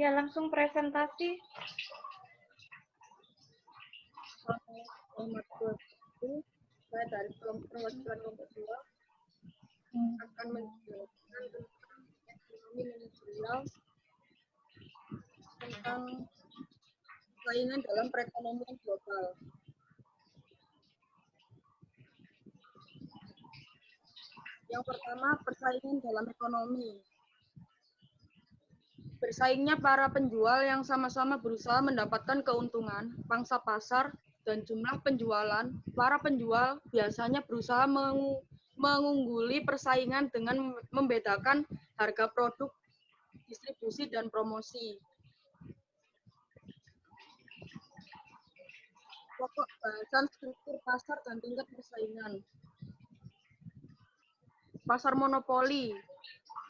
Ya, langsung presentasi. Saya dari perwakilan kelompok 2 akan menjelaskan tentang ekonomi manajerial tentang persaingan dalam perekonomian global. Yang pertama, persaingan dalam ekonomi. Bersaingnya para penjual yang sama-sama berusaha mendapatkan keuntungan, pangsa pasar, dan jumlah penjualan. Para penjual biasanya berusaha mengungguli persaingan dengan membedakan harga produk, distribusi, dan promosi. Pokok bahasan struktur pasar dan tingkat persaingan. Pasar monopoli.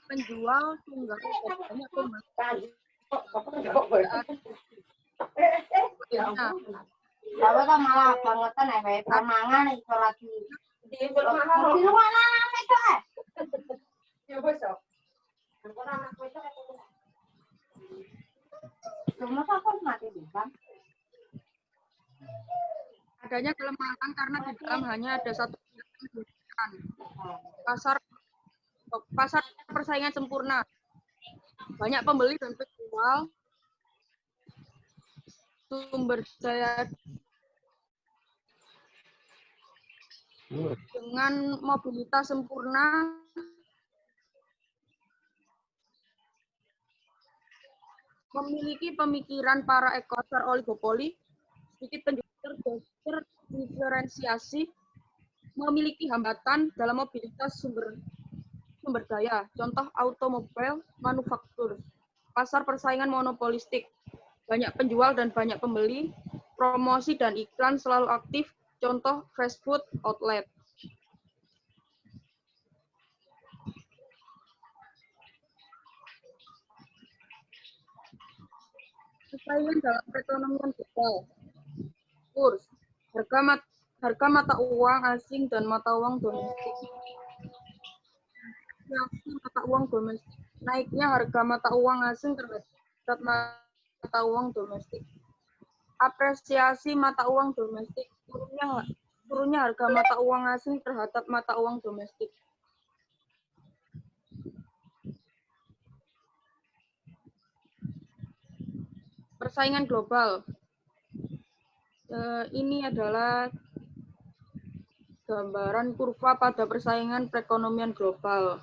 Penjual tunggal banyak pembeli. Bawa kan malah bangetan permangan itu lagi. Di mana itu ya besok. Cuma apa mati bukan? Adanya kelemahan karena di dalam hanya ada satu pasar persaingan sempurna. Banyak pembeli dan penjual, sumber daya dengan mobilitas sempurna, memiliki pemikiran para ekonomi oligopoli, sedikit penjual terdiferensiasi, memiliki hambatan dalam mobilitas sumber daya, contoh automobil, manufaktur, pasar persaingan monopolistik, banyak penjual dan banyak pembeli, promosi dan iklan selalu aktif, contoh fast food outlet. Persaingan dalam perekonomian global. Kurs, harga mata uang asing dan mata uang domestik. Mata uang domestik. Naiknya harga mata uang asing terhadap mata uang domestik. Apresiasi mata uang domestik. Turunnya harga mata uang asing terhadap mata uang domestik. Persaingan global. Ini adalah gambaran kurva pada persaingan perekonomian global.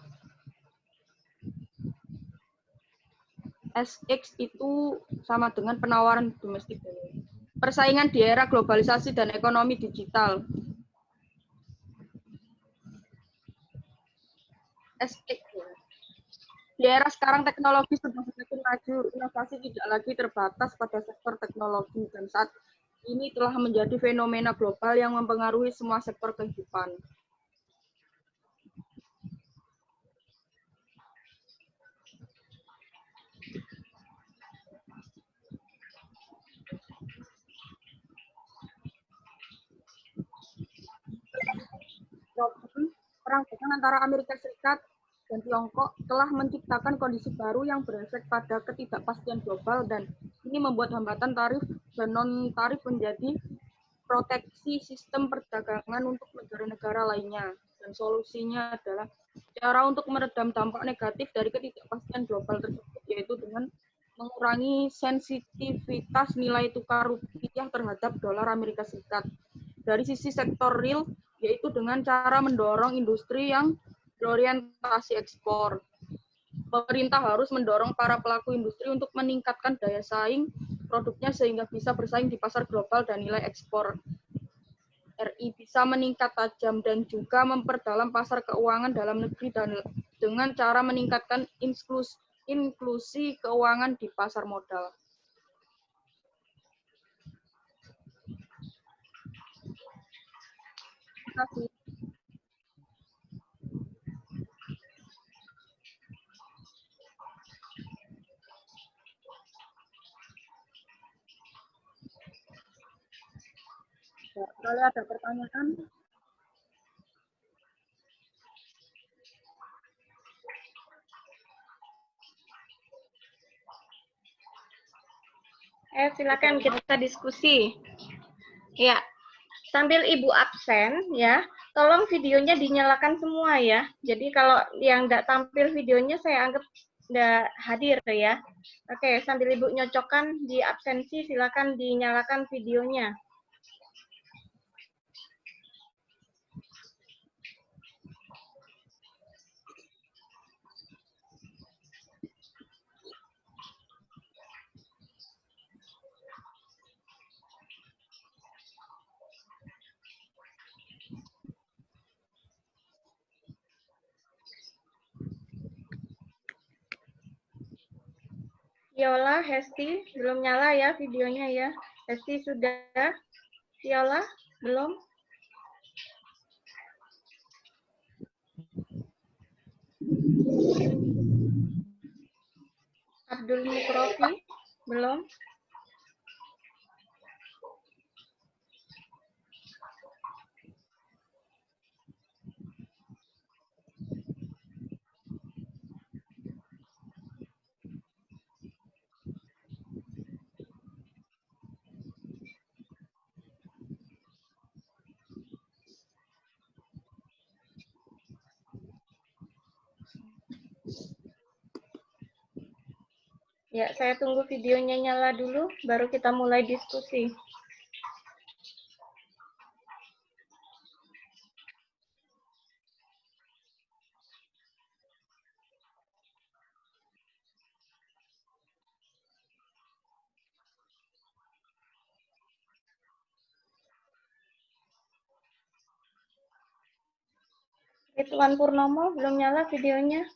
SX itu sama dengan penawaran domestik. Persaingan di era globalisasi dan ekonomi digital. SX. Di era sekarang teknologi sudah semakin maju, inovasi tidak lagi terbatas pada sektor teknologi dan saat ini telah menjadi fenomena global yang mempengaruhi semua sektor kehidupan. Perang dagang antara Amerika Serikat dan Tiongkok telah menciptakan kondisi baru yang berefek pada ketidakpastian global dan ini membuat hambatan tarif dan non-tarif menjadi proteksi sistem perdagangan untuk negara-negara lainnya. Dan solusinya adalah cara untuk meredam dampak negatif dari ketidakpastian global tersebut, yaitu dengan mengurangi sensitivitas nilai tukar rupiah terhadap dolar Amerika Serikat. Dari sisi sektor real, yaitu dengan cara mendorong industri yang berorientasi ekspor. Pemerintah harus mendorong para pelaku industri untuk meningkatkan daya saing produknya sehingga bisa bersaing di pasar global dan nilai ekspor RI bisa meningkat tajam dan juga memperdalam pasar keuangan dalam negeri dan dengan cara meningkatkan inklusi keuangan di pasar modal. Terima kasih. Kalau ada pertanyaan, Silakan kita diskusi. Ya, sambil Ibu absen ya, tolong videonya dinyalakan semua ya. Jadi kalau yang tidak tampil videonya saya anggap tidak hadir ya. Oke, sambil Ibu nyocokkan di absensi, silakan dinyalakan videonya. Viola, Hesti, belum nyala ya videonya ya. Hesti sudah? Viola, belum? Abdul Mukrofi, belum? Ya, saya tunggu videonya nyala dulu, baru kita mulai diskusi. Tuan Purnomo, belum nyala videonya?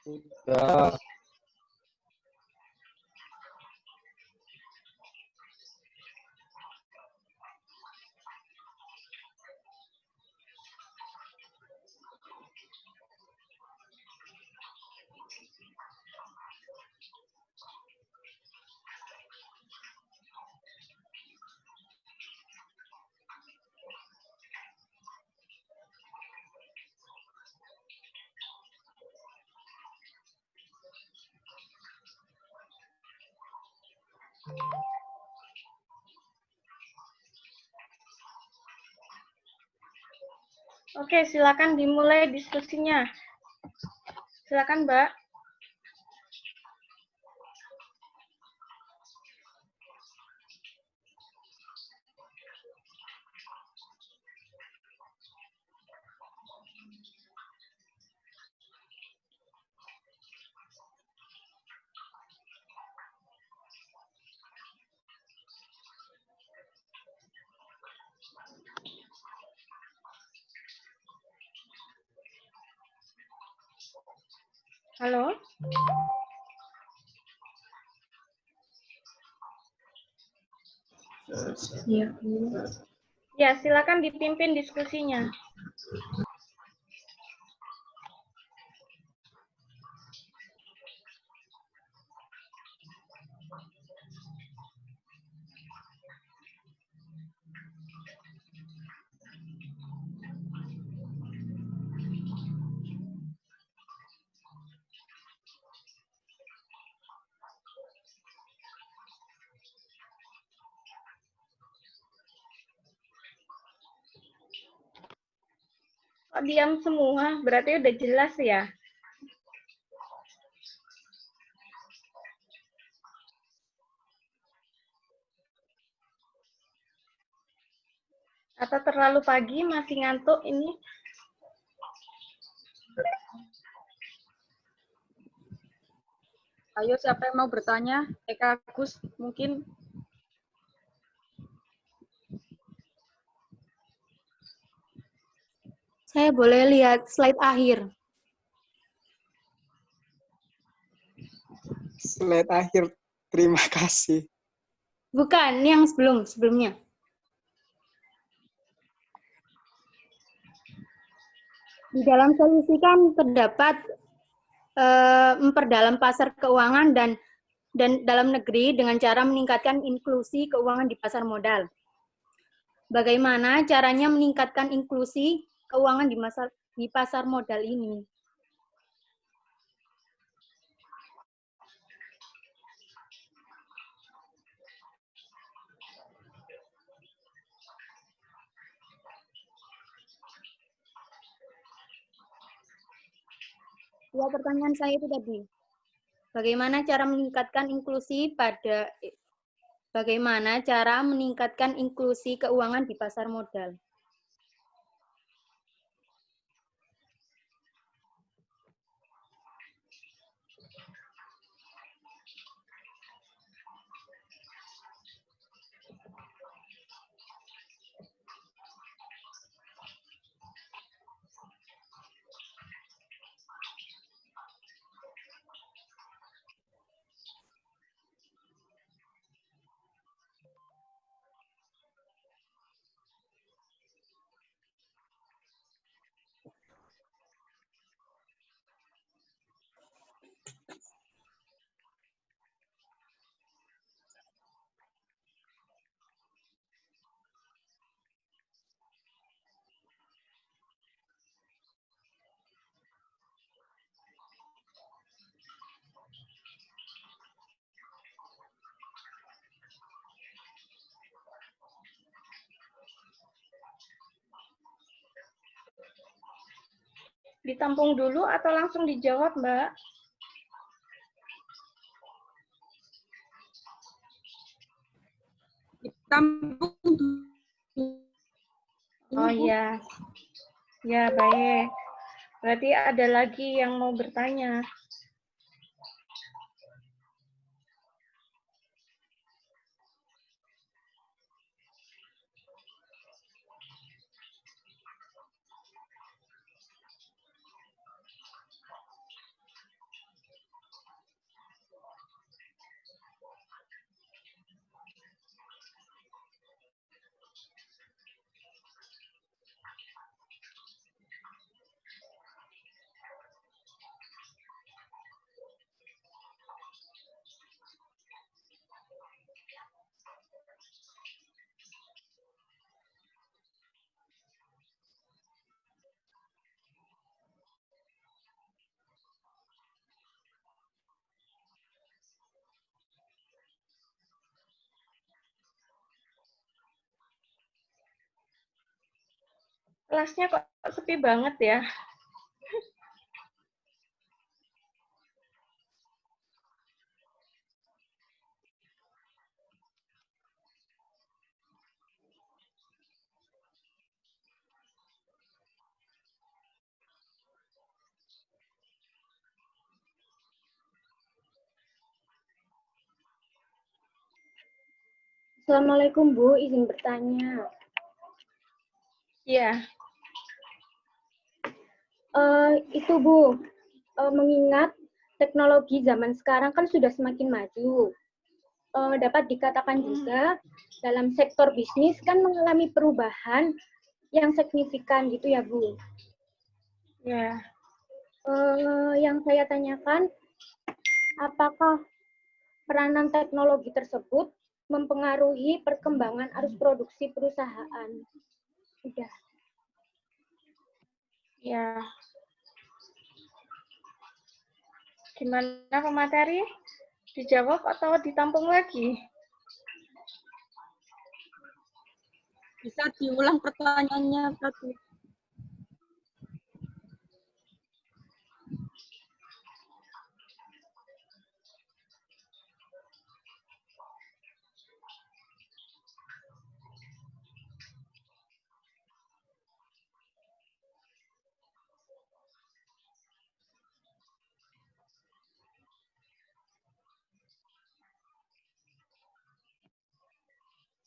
Sudah. Oke, silakan dimulai diskusinya. Silakan, Mbak. Halo? Ya, silakan dipimpin diskusinya. Kok diam semua? Berarti udah jelas ya? Atau terlalu pagi, masih ngantuk ini? Ayo, siapa yang mau bertanya? Eka Agus, mungkin. Saya boleh lihat slide akhir. Slide akhir. Terima kasih. Bukan, yang sebelumnya. Di dalam solusi kan terdapat memperdalam pasar keuangan dan dalam negeri dengan cara meningkatkan inklusi keuangan di pasar modal. Bagaimana caranya meningkatkan inklusi keuangan di pasar modal ini? Ya, pertanyaan saya itu tadi. Bagaimana cara meningkatkan inklusi keuangan di pasar modal? Ditampung dulu atau langsung dijawab, Mbak? Ditampung dulu. Oh iya. Ya, baik. Berarti ada lagi yang mau bertanya. Kelasnya kok sepi banget ya? Assalamualaikum Bu, izin bertanya. Iya. Itu Bu, mengingat teknologi zaman sekarang kan sudah semakin maju. Dapat dikatakan juga dalam sektor bisnis kan mengalami perubahan yang signifikan gitu ya Bu. Ya. Yang saya tanyakan, apakah peranan teknologi tersebut mempengaruhi perkembangan arus produksi perusahaan? Sudah. Ya. Gimana pemateri? Dijawab atau ditampung lagi? Bisa diulang pertanyaannya tadi.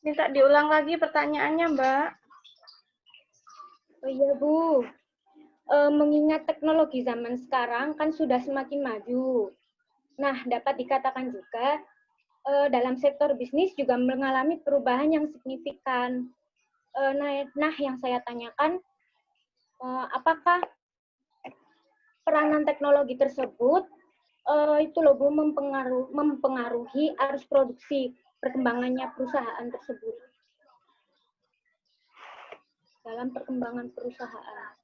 Minta diulang lagi pertanyaannya, Mbak. Oh iya Bu, mengingat teknologi zaman sekarang kan sudah semakin maju. Nah, dapat dikatakan juga dalam sektor bisnis juga mengalami perubahan yang signifikan. Nah, yang saya tanyakan, apakah peranan teknologi tersebut itu loh Bu mempengaruhi arus produksi perkembangannya perusahaan tersebut dalam perkembangan perusahaan.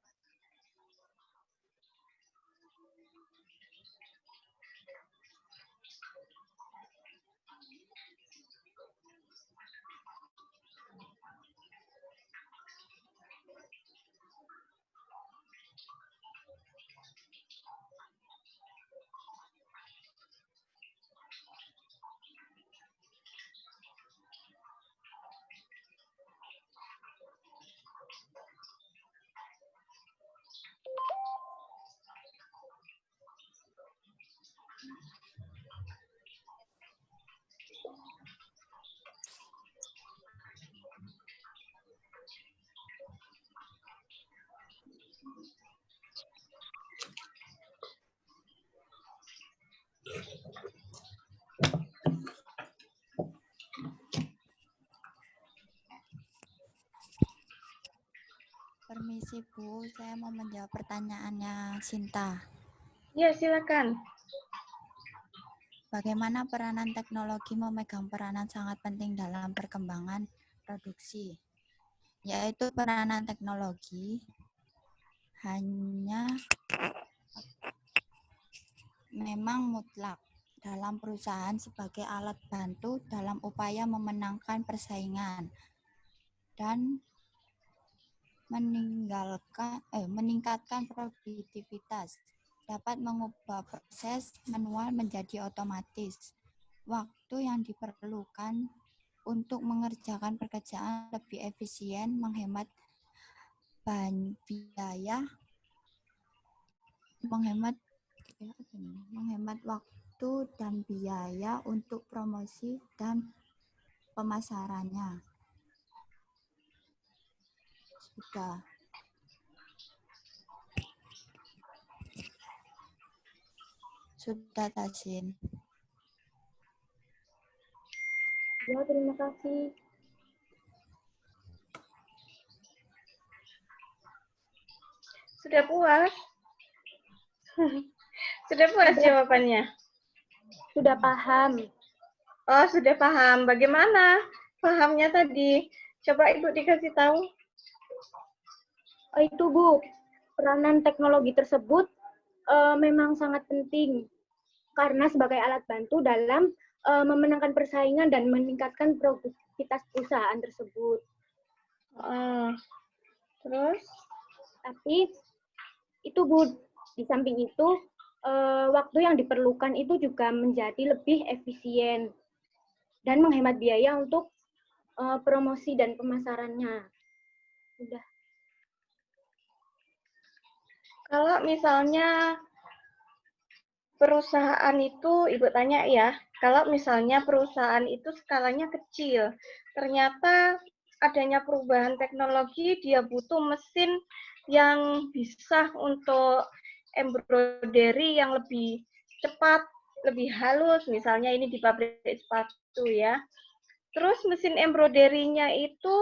Permisi Bu, saya mau menjawab pertanyaannya Sinta. Ya, silakan. Bagaimana peranan teknologi memegang peranan sangat penting dalam perkembangan produksi? Yaitu peranan teknologi hanya memang mutlak dalam perusahaan sebagai alat bantu dalam upaya memenangkan persaingan dan meningkatkan produktivitas, dapat mengubah proses manual menjadi otomatis. Waktu yang diperlukan untuk mengerjakan pekerjaan lebih efisien, menghemat biaya, menghemat waktu dan biaya untuk promosi dan pemasarannya. Sudah Tasin. Ya, terima kasih. Sudah puas? Sudah puas jawabannya? Sudah paham. Oh, sudah paham. Bagaimana pahamnya tadi? Coba Ibu dikasih tahu. Itu Bu, peranan teknologi tersebut memang sangat penting karena sebagai alat bantu dalam memenangkan persaingan dan meningkatkan produktivitas perusahaan tersebut. Terus? Tapi itu Bu, di samping itu waktu yang diperlukan itu juga menjadi lebih efisien dan menghemat biaya untuk promosi dan pemasarannya. Udah. Kalau misalnya perusahaan itu, Ibu tanya ya, kalau misalnya perusahaan itu skalanya kecil, ternyata adanya perubahan teknologi, dia butuh mesin yang bisa untuk embroidery yang lebih cepat, lebih halus, misalnya ini di pabrik sepatu ya. Terus mesin embroidery-nya itu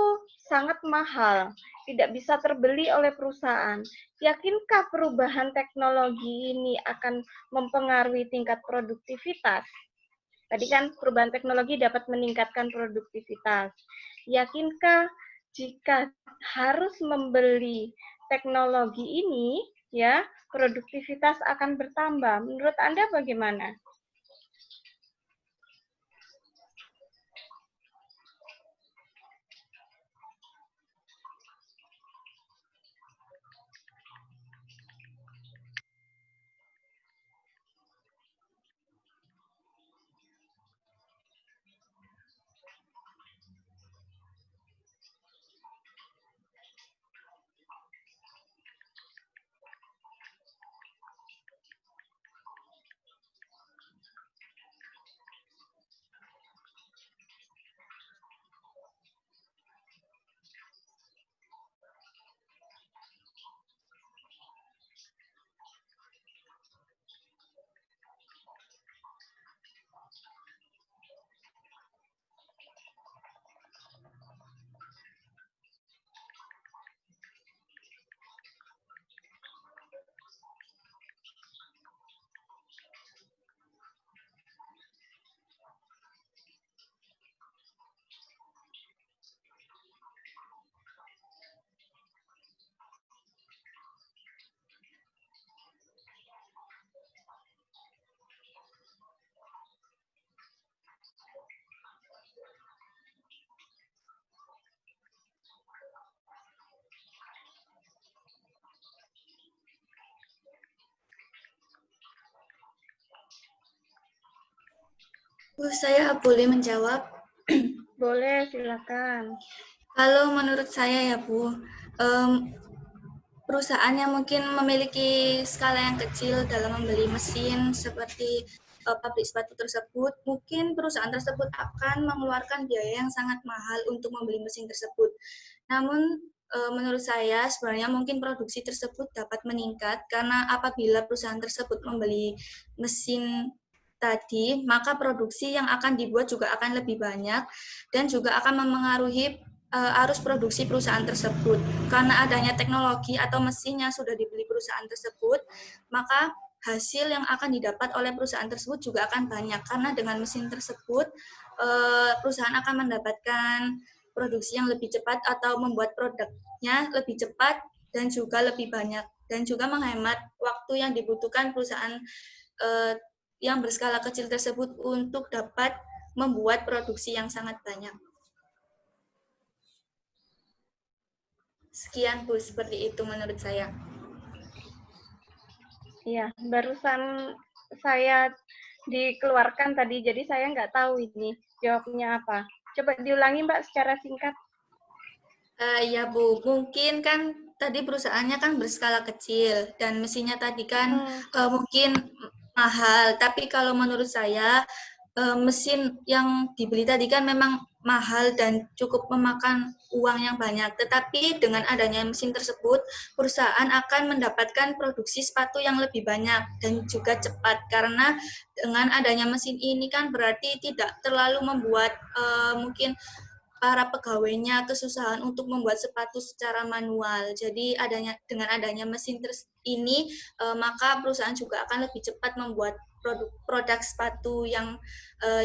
sangat mahal, tidak bisa terbeli oleh perusahaan. Yakinkah perubahan teknologi ini akan mempengaruhi tingkat produktivitas? Tadi kan perubahan teknologi dapat meningkatkan produktivitas. Yakinkah jika harus membeli teknologi ini, ya, produktivitas akan bertambah? Menurut Anda bagaimana? Bu, saya boleh menjawab? Boleh, silakan. Kalau menurut saya ya Bu, perusahaan yang mungkin memiliki skala yang kecil dalam membeli mesin seperti pabrik sepatu tersebut, mungkin perusahaan tersebut akan mengeluarkan biaya yang sangat mahal untuk membeli mesin tersebut. Namun menurut saya sebenarnya mungkin produksi tersebut dapat meningkat karena apabila perusahaan tersebut membeli mesin tadi, maka produksi yang akan dibuat juga akan lebih banyak dan juga akan memengaruhi arus produksi perusahaan tersebut. Karena adanya teknologi atau mesin yang sudah dibeli perusahaan tersebut, maka hasil yang akan didapat oleh perusahaan tersebut juga akan banyak. Karena dengan mesin tersebut, perusahaan akan mendapatkan produksi yang lebih cepat atau membuat produknya lebih cepat dan juga lebih banyak. Dan juga menghemat waktu yang dibutuhkan perusahaan yang berskala kecil tersebut untuk dapat membuat produksi yang sangat banyak. Sekian Bu, seperti itu menurut saya. Iya, barusan saya dikeluarkan tadi, jadi saya nggak tahu ini jawabnya apa. Coba diulangi Mbak secara singkat. Ya Bu, mungkin kan tadi perusahaannya kan berskala kecil dan mesinnya tadi kan mungkin mahal, tapi kalau menurut saya mesin yang dibeli tadi kan memang mahal dan cukup memakan uang yang banyak. Tetapi dengan adanya mesin tersebut, perusahaan akan mendapatkan produksi sepatu yang lebih banyak dan juga cepat. Karena dengan adanya mesin ini kan berarti tidak terlalu membuat mungkin para pegawainya kesusahan untuk membuat sepatu secara manual. Jadi dengan adanya mesin ini, maka perusahaan juga akan lebih cepat membuat produk sepatu yang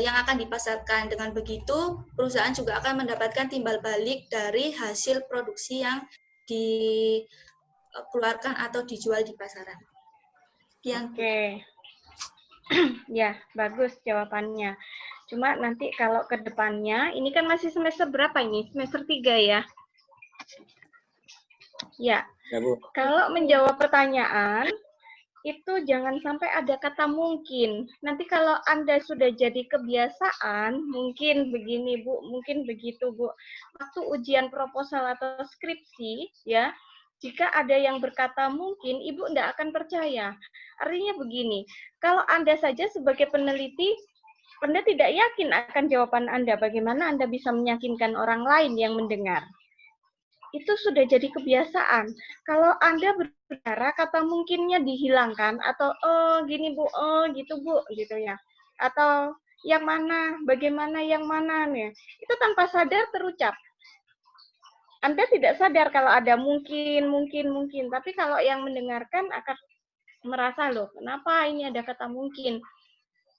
akan dipasarkan. Dengan begitu, perusahaan juga akan mendapatkan timbal balik dari hasil produksi yang dikeluarkan atau dijual di pasaran. Sekian. Oke. Ya, bagus jawabannya. Cuma nanti kalau ke depannya, ini kan masih semester berapa ini? Semester 3 ya? Ya. Ya, Bu. Kalau menjawab pertanyaan, itu jangan sampai ada kata mungkin. Nanti kalau Anda sudah jadi kebiasaan, mungkin begini Bu, mungkin begitu Bu. Waktu ujian proposal atau skripsi, ya, jika ada yang berkata mungkin, Ibu tidak akan percaya. Artinya begini, kalau Anda saja sebagai peneliti, Anda tidak yakin akan jawaban Anda, bagaimana Anda bisa meyakinkan orang lain yang mendengar. Itu sudah jadi kebiasaan. Kalau Anda berbicara, kata mungkinnya dihilangkan, atau oh gini Bu, oh gitu Bu, gitu ya. Atau yang mana, bagaimana yang mana nih. Itu tanpa sadar terucap. Anda tidak sadar kalau ada mungkin. Tapi kalau yang mendengarkan akan merasa, loh, kenapa ini ada kata mungkin?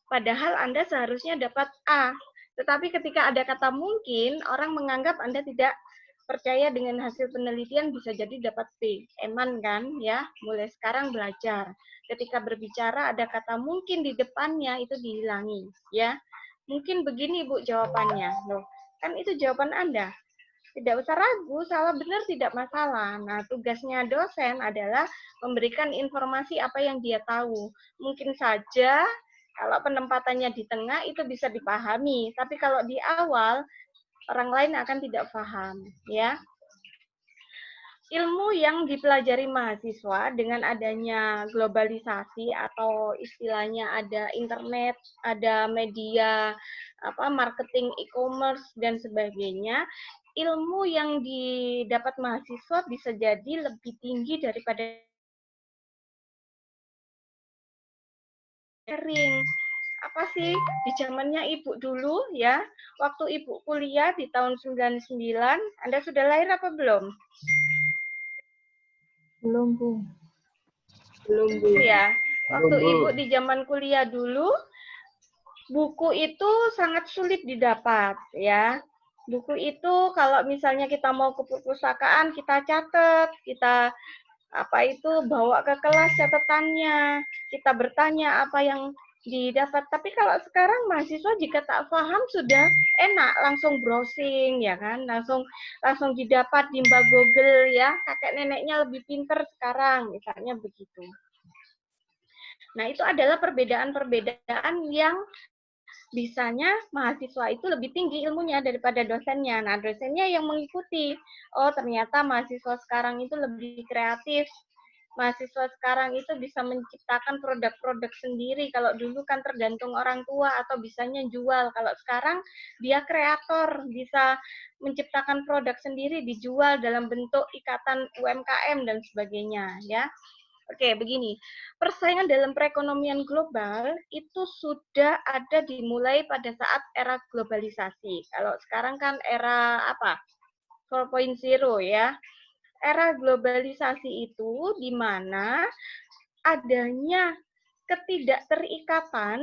Padahal Anda seharusnya dapat A. Tetapi ketika ada kata mungkin, orang menganggap Anda tidak percaya dengan hasil penelitian, bisa jadi dapat B. Eman kan, ya? Mulai sekarang belajar. Ketika berbicara ada kata mungkin di depannya, itu dihilangi, ya. Mungkin begini Bu jawabannya. Loh, kan itu jawaban Anda. Tidak usah ragu, salah benar tidak masalah. Nah, tugasnya dosen adalah memberikan informasi apa yang dia tahu. Mungkin saja kalau penempatannya di tengah itu bisa dipahami, tapi kalau di awal orang lain akan tidak paham, ya. Ilmu yang dipelajari mahasiswa dengan adanya globalisasi atau istilahnya ada internet, ada media marketing e-commerce dan sebagainya, ilmu yang didapat mahasiswa bisa jadi lebih tinggi daripada sharing. Apa sih di zamannya Ibu dulu ya, waktu Ibu kuliah di tahun 99, Anda sudah lahir apa belum? Belum, Bu. Belum, Bu ya. Waktu Ibu di zaman kuliah dulu, buku itu sangat sulit didapat ya. Buku itu kalau misalnya kita mau ke perpustakaan, kita catat, kita bawa ke kelas catatannya, kita bertanya apa yang didapat. Tapi kalau sekarang mahasiswa jika tak paham sudah enak langsung browsing ya kan, langsung didapat di Mbak Google ya. Kakek neneknya lebih pinter sekarang misalnya begitu. Nah, itu adalah perbedaan-perbedaan yang bisanya mahasiswa itu lebih tinggi ilmunya daripada dosennya. Nah, dosennya yang mengikuti. Oh, ternyata mahasiswa sekarang itu lebih kreatif. Mahasiswa sekarang itu bisa menciptakan produk-produk sendiri. Kalau dulu kan tergantung orang tua atau bisanya jual. Kalau sekarang dia kreator, bisa menciptakan produk sendiri, dijual dalam bentuk ikatan UMKM dan sebagainya, ya. Oke, begini. Persaingan dalam perekonomian global itu sudah ada dimulai pada saat era globalisasi. Kalau sekarang kan era apa? 4.0 ya. Era globalisasi itu di mana adanya ketidakterikatan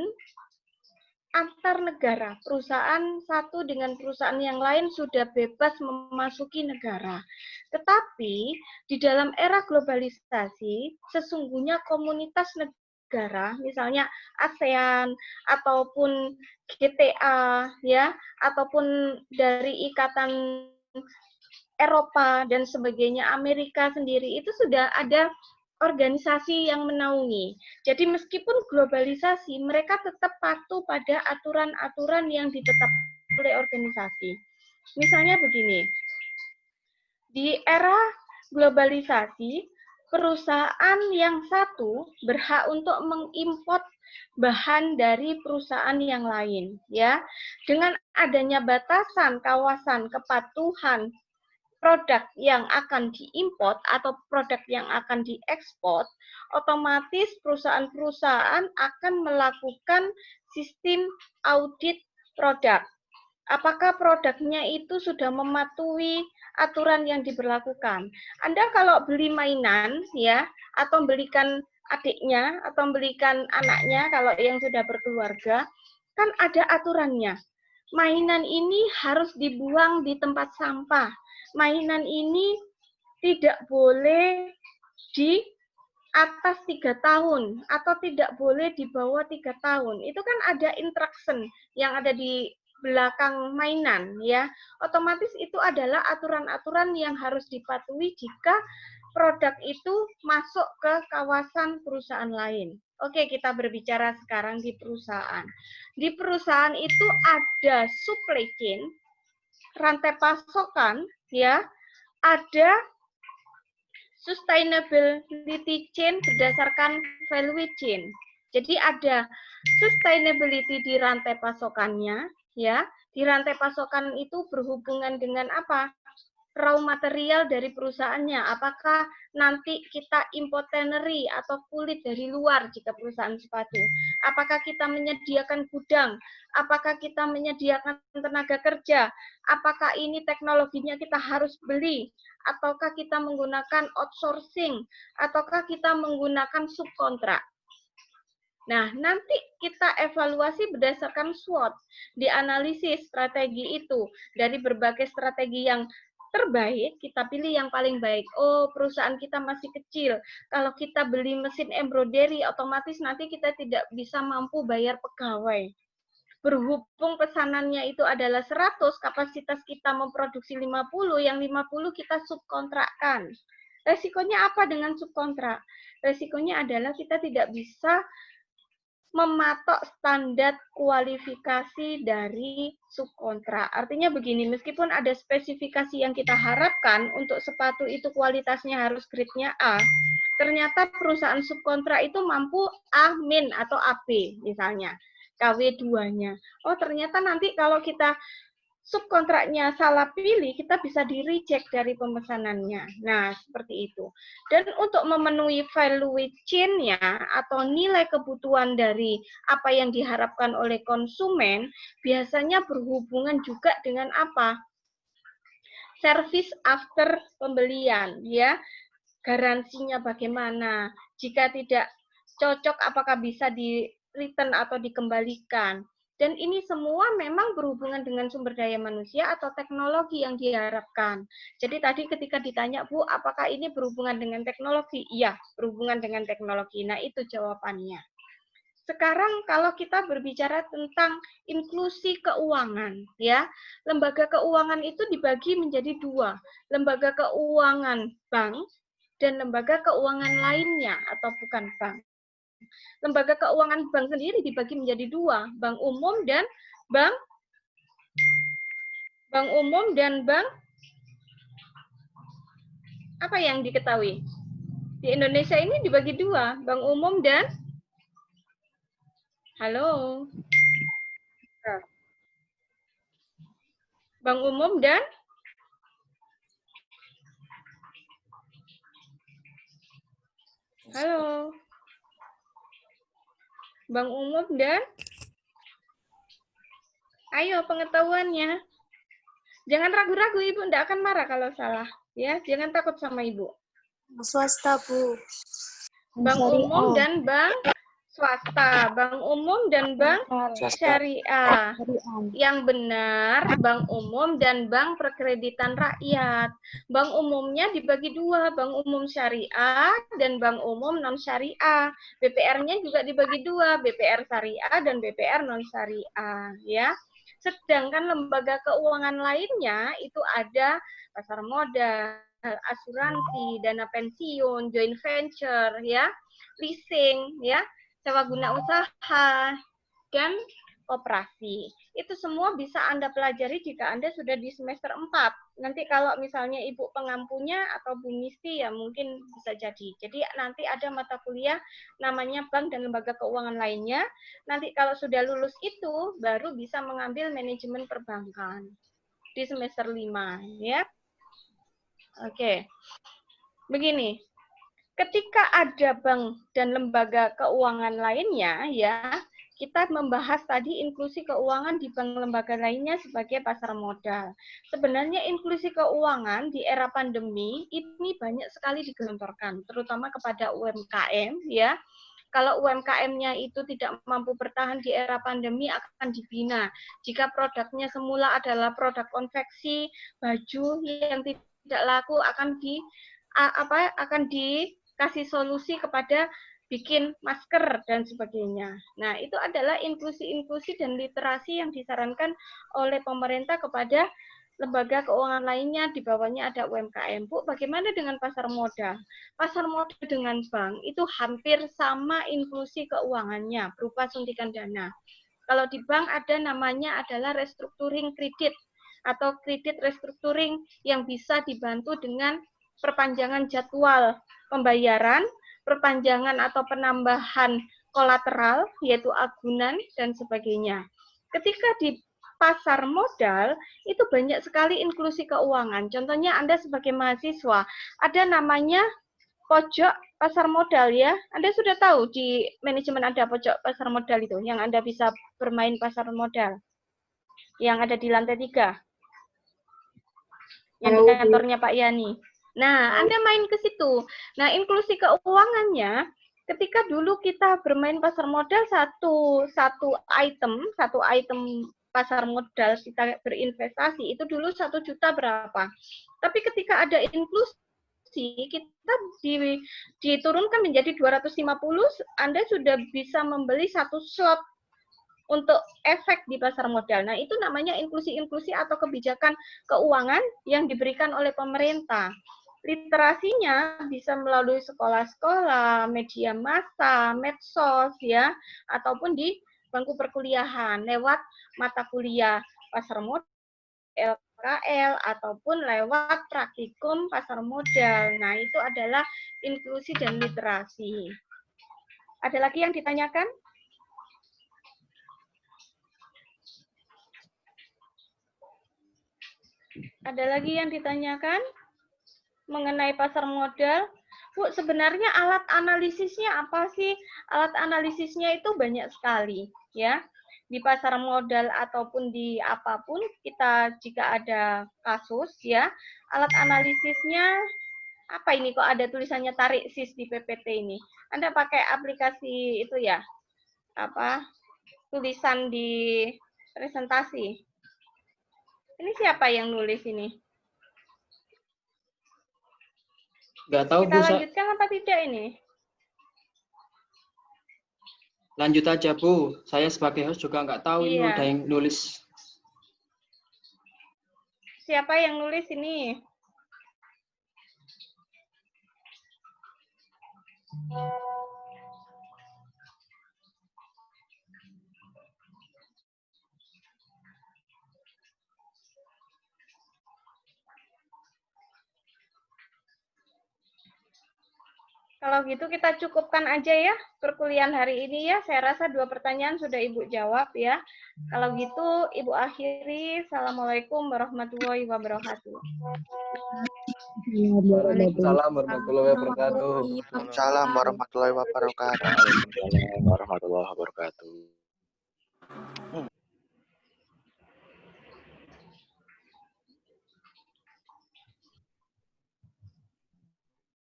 antar negara. Perusahaan satu dengan perusahaan yang lain sudah bebas memasuki negara. Tetapi di dalam era globalisasi, sesungguhnya komunitas negara, misalnya ASEAN ataupun GTA ya, ataupun dari ikatan Eropa dan sebagainya, Amerika sendiri itu sudah ada organisasi yang menaungi. Jadi meskipun globalisasi, mereka tetap patuh pada aturan-aturan yang ditetapkan oleh organisasi. Misalnya begini, di era globalisasi, perusahaan yang satu berhak untuk mengimport bahan dari perusahaan yang lain, ya. Dengan adanya batasan kawasan kepatuhan produk yang akan diimport atau produk yang akan diekspor, otomatis perusahaan-perusahaan akan melakukan sistem audit produk. Apakah produknya itu sudah mematuhi aturan yang diberlakukan? Anda kalau beli mainan ya, atau belikan adiknya atau belikan anaknya kalau yang sudah berkeluarga, kan ada aturannya. Mainan ini harus dibuang di tempat sampah. Mainan ini tidak boleh di atas 3 tahun atau tidak boleh di bawah 3 tahun. Itu kan ada instruction yang ada di belakang mainan ya. Otomatis itu adalah aturan-aturan yang harus dipatuhi jika produk itu masuk ke kawasan perusahaan lain. Oke, kita berbicara sekarang di perusahaan. Di perusahaan itu ada supply chain, rantai pasokan ya, ada sustainability chain berdasarkan value chain. Jadi ada sustainability di rantai pasokannya ya. Di rantai pasokan itu berhubungan dengan apa? Raw material dari perusahaannya. Apakah nanti kita import tannery atau kulit dari luar jika perusahaan sepatu? Apakah kita menyediakan gudang? Apakah kita menyediakan tenaga kerja? Apakah ini teknologinya kita harus beli? Ataukah kita menggunakan outsourcing? Ataukah kita menggunakan subkontrak? Nah, nanti kita evaluasi berdasarkan SWOT, dianalisis strategi itu. Dari berbagai strategi yang terbaik, kita pilih yang paling baik. Oh, perusahaan kita masih kecil. Kalau kita beli mesin embroidery, otomatis nanti kita tidak bisa mampu bayar pegawai. Berhubung pesanannya itu adalah 100, kapasitas kita memproduksi 50, yang 50 kita subkontrakkan. Resikonya apa dengan subkontrak? Resikonya adalah kita tidak bisa mematok standar kualifikasi dari subkontrak. Artinya begini, meskipun ada spesifikasi yang kita harapkan untuk sepatu itu kualitasnya harus grade-nya A, ternyata perusahaan subkontrak itu mampu A- atau AB misalnya, KW2-nya. Oh, ternyata nanti kalau kita subkontraknya salah pilih, kita bisa di-reject dari pemesanannya. Nah, seperti itu. Dan untuk memenuhi value chain-nya atau nilai kebutuhan dari apa yang diharapkan oleh konsumen, biasanya berhubungan juga dengan apa? Service after pembelian, ya. Garansinya bagaimana? Jika tidak cocok, apakah bisa di-return atau dikembalikan? Dan ini semua memang berhubungan dengan sumber daya manusia atau teknologi yang diharapkan. Jadi tadi ketika ditanya, Bu, apakah ini berhubungan dengan teknologi? Iya, berhubungan dengan teknologi. Nah, itu jawabannya. Sekarang kalau kita berbicara tentang inklusi keuangan, ya, lembaga keuangan itu dibagi menjadi 2, lembaga keuangan bank dan lembaga keuangan lainnya atau bukan bank. Lembaga keuangan bank sendiri dibagi menjadi 2, bank umum dan bank apa yang diketahui? Di Indonesia ini dibagi 2, bank umum dan halo. Bank umum dan halo. Bank umum dan ayo pengetahuannya. Jangan ragu-ragu, Ibu tidak akan marah kalau salah. Ya, jangan takut sama Ibu. Swasta, Bu. Bank umum dan bank swasta, bank umum dan bank syariah. Yang benar, bank umum dan bank perkreditan rakyat. Bank umumnya dibagi dua, bank umum syariah dan bank umum non syariah. BPR-nya juga dibagi dua, BPR syariah dan BPR non syariah, ya. Sedangkan lembaga keuangan lainnya itu ada pasar modal, asuransi, dana pensiun, joint venture, ya, leasing, ya, sewa guna usaha, dan operasi. Itu semua bisa Anda pelajari jika Anda sudah di semester 4. Nanti kalau misalnya Ibu pengampunya atau Bu Misti ya mungkin bisa jadi. Jadi nanti ada mata kuliah namanya bank dan lembaga keuangan lainnya. Nanti kalau sudah lulus itu baru bisa mengambil manajemen perbankan di semester 5, ya. Oke. Begini. Ketika ada bank dan lembaga keuangan lainnya, ya, kita membahas tadi inklusi keuangan di bank lembaga lainnya sebagai pasar modal. Sebenarnya inklusi keuangan di era pandemi ini banyak sekali digelontorkan, terutama kepada UMKM, ya. Kalau UMKM-nya itu tidak mampu bertahan di era pandemi akan dibina. Jika produknya semula adalah produk konveksi, baju yang tidak laku akan dikasih solusi kepada bikin masker dan sebagainya. Nah, itu adalah inklusi-inklusi dan literasi yang disarankan oleh pemerintah kepada lembaga keuangan lainnya, di bawahnya ada UMKM. Bu, bagaimana dengan pasar modal? Pasar modal dengan bank itu hampir sama inklusi keuangannya berupa suntikan dana. Kalau di bank ada namanya adalah restructuring kredit atau kredit restructuring yang bisa dibantu dengan perpanjangan jadwal pembayaran, perpanjangan atau penambahan kolateral, yaitu agunan, dan sebagainya. Ketika di pasar modal, itu banyak sekali inklusi keuangan. Contohnya Anda sebagai mahasiswa, ada namanya pojok pasar modal, ya. Anda sudah tahu di manajemen ada pojok pasar modal itu, yang Anda bisa bermain pasar modal, yang ada di lantai 3. Yang di kantornya Pak Yani. Nah, Anda main ke situ. Nah, inklusi keuangannya, ketika dulu kita bermain pasar modal satu item pasar modal kita berinvestasi itu dulu 1 juta berapa. Tapi ketika ada inklusi, kita diturunkan menjadi 250, Anda sudah bisa membeli 1 slot untuk efek di pasar modal. Nah, itu namanya inklusi-inklusi atau kebijakan keuangan yang diberikan oleh pemerintah. Literasinya bisa melalui sekolah-sekolah, media massa, medsos, ya, ataupun di bangku perkuliahan lewat mata kuliah pasar modal, LKL, ataupun lewat praktikum pasar modal. Nah, itu adalah inklusi dan literasi. Ada lagi yang ditanyakan? Ada lagi yang ditanyakan mengenai pasar modal? Bu, sebenarnya alat analisisnya apa sih? Alat analisisnya itu banyak sekali, ya. Di pasar modal ataupun di apapun, kita jika ada kasus, ya, alat analisisnya apa ini? Kok ada tulisannya tarik sis di PPT ini? Anda pakai aplikasi itu ya? Apa? Tulisan di presentasi. Ini siapa yang nulis ini? Nggak tahu, Kita Bu. lanjutkan apa tidak ini? Lanjut aja, Bu. Saya sebagai host juga nggak tahu ini Iya. udah yang nulis. Siapa yang nulis ini? Kalau gitu kita cukupkan aja ya perkuliahan hari ini ya. Saya rasa 2 pertanyaan sudah Ibu jawab ya. Kalau gitu Ibu akhiri. Assalamualaikum warahmatullahi wabarakatuh. Waalaikumsalam warahmatullahi wabarakatuh. Waalaikumsalam warahmatullahi wabarakatuh. Waalaikumsalam warahmatullahi wabarakatuh.